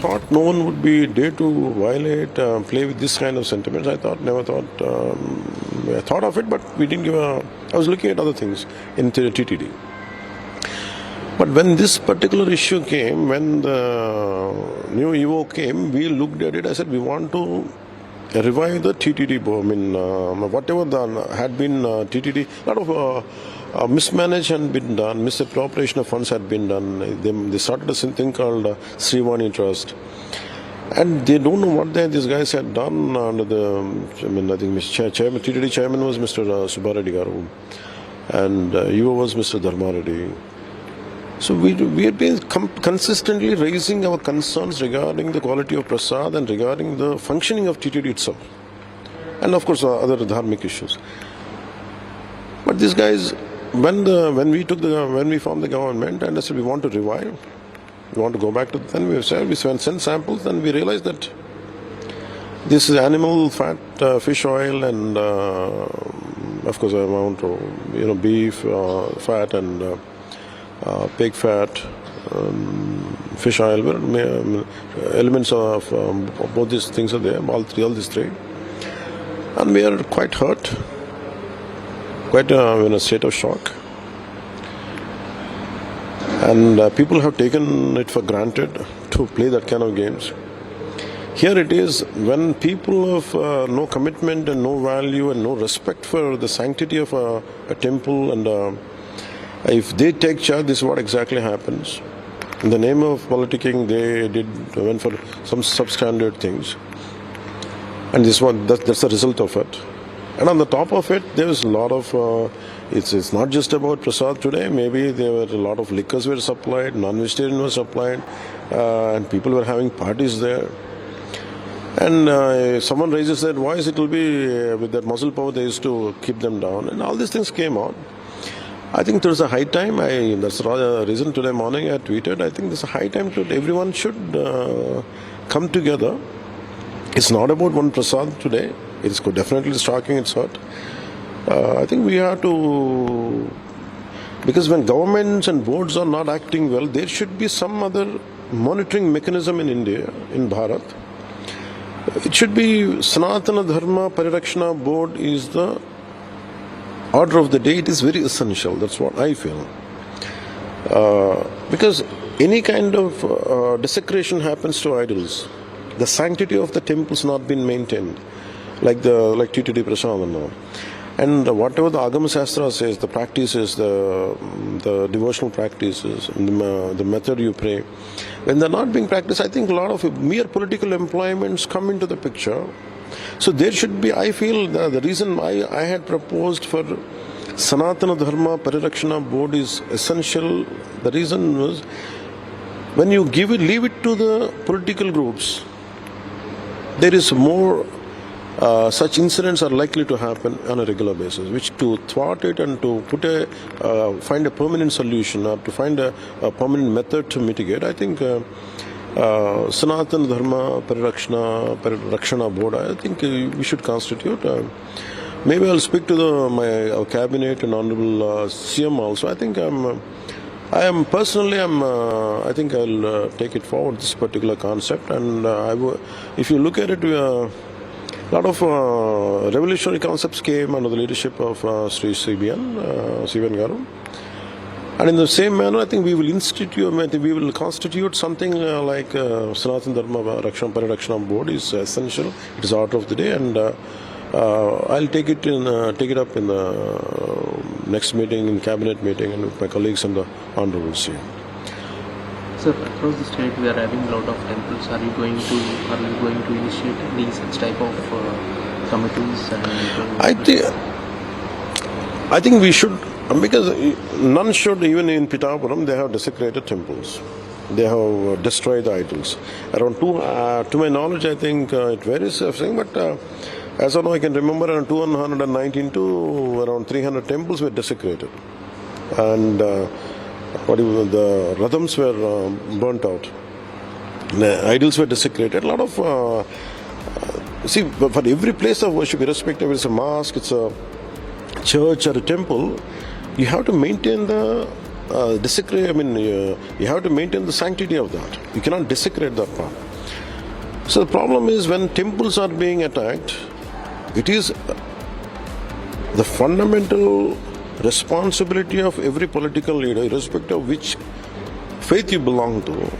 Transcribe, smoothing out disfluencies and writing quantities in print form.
thought no one would be dare to violate, play with this kind of sentiments. I thought of it, but we didn't give a. I was looking at other things in TTD. But when this particular issue came, when the new EO came, we looked at it. I said we want to revive the TTD. Whatever had been TTD, a lot of mismanagement had been done, misappropriation of funds had been done. They started a thing called Srivani Trust. And they don't know what these guys had done under the, I think chairman, TTD chairman was Mr. Subbareddy Garu, and EO was Mr. Dharma Reddy. So we have been consistently raising our concerns regarding the quality of prasad and regarding the functioning of TTD itself, and of course other dharmic issues. But these guys, when we formed the government, and I said we want to revive, we want to go back to. Then we sent samples, and we realized that this is animal fat, fish oil, and of course amount of beef fat and. Pig fat, fish oil, elements of both these things are there, all these three. And we are quite hurt, quite in a state of shock. And people have taken it for granted to play that kind of games. Here it is, when people of no commitment and no value and no respect for the sanctity of a temple, and if they take charge, this is what exactly happens. In the name of politicking, they went for some substandard things, and that's the result of it. And on the top of it, there was a lot of. It's not just about prasad today. Maybe there were a lot of liquors were supplied, non-vegetarian was supplied, and people were having parties there. And someone raises that voice, it will be with that muscle power they used to keep them down, and all these things came out. I think there's a high time. That's the reason today morning I tweeted. I think there's a high time that everyone should come together. It's not about one prasad today. It's definitely striking its heart. I think we have to, because when governments and boards are not acting well, there should be some other monitoring mechanism in India, in Bharat. It should be Sanatana Dharma Parirakshana Board is the order of the day. It is very essential. That's what I feel. Because any kind of desecration happens to idols. The sanctity of the temples not been maintained, like TTD Prasadana. And whatever the Agama Shastra says, the practices, the devotional practices, the method you pray, when they're not being practiced, I think a lot of mere political employments come into the picture. So there should be, I feel, the reason I had proposed for Sanatana Dharma Parirakshana Board is essential. The reason was, when you leave it to the political groups, there is more such incidents are likely to happen on a regular basis, which to thwart it and to find a permanent solution or to find a permanent method to mitigate, I think Sanatana Dharma Parirakshana Board, I think we should constitute. Maybe I'll speak to my cabinet and honorable CM also. I think I think I'll take it forward, this particular concept. And if you look at it, a lot of revolutionary concepts came under the leadership of Sri CBN Garu. And in the same manner, I think we will constitute something like Sanatana Dharma Parirakshana Board is essential. It is order of the day, and I'll take it up in the next meeting, in cabinet meeting, and with my colleagues and the honorable CM. Sir, across the state we are having a lot of temples. Are you going to initiate any such type of committees? I think we should, because none should. Even in Pitapuram, they have desecrated temples. They have destroyed the idols. Around to my knowledge, I think it varies, but as of now, I can remember around 219 to around 300 temples were desecrated, and the radhams were burnt out. The idols were desecrated. A lot of for every place of worship, irrespective, it's a mosque, it's a church or a temple, you have to maintain the you have to maintain the sanctity of that. You cannot desecrate that part. So the problem is when temples are being attacked, it is the fundamental responsibility of every political leader, irrespective of which faith you belong to.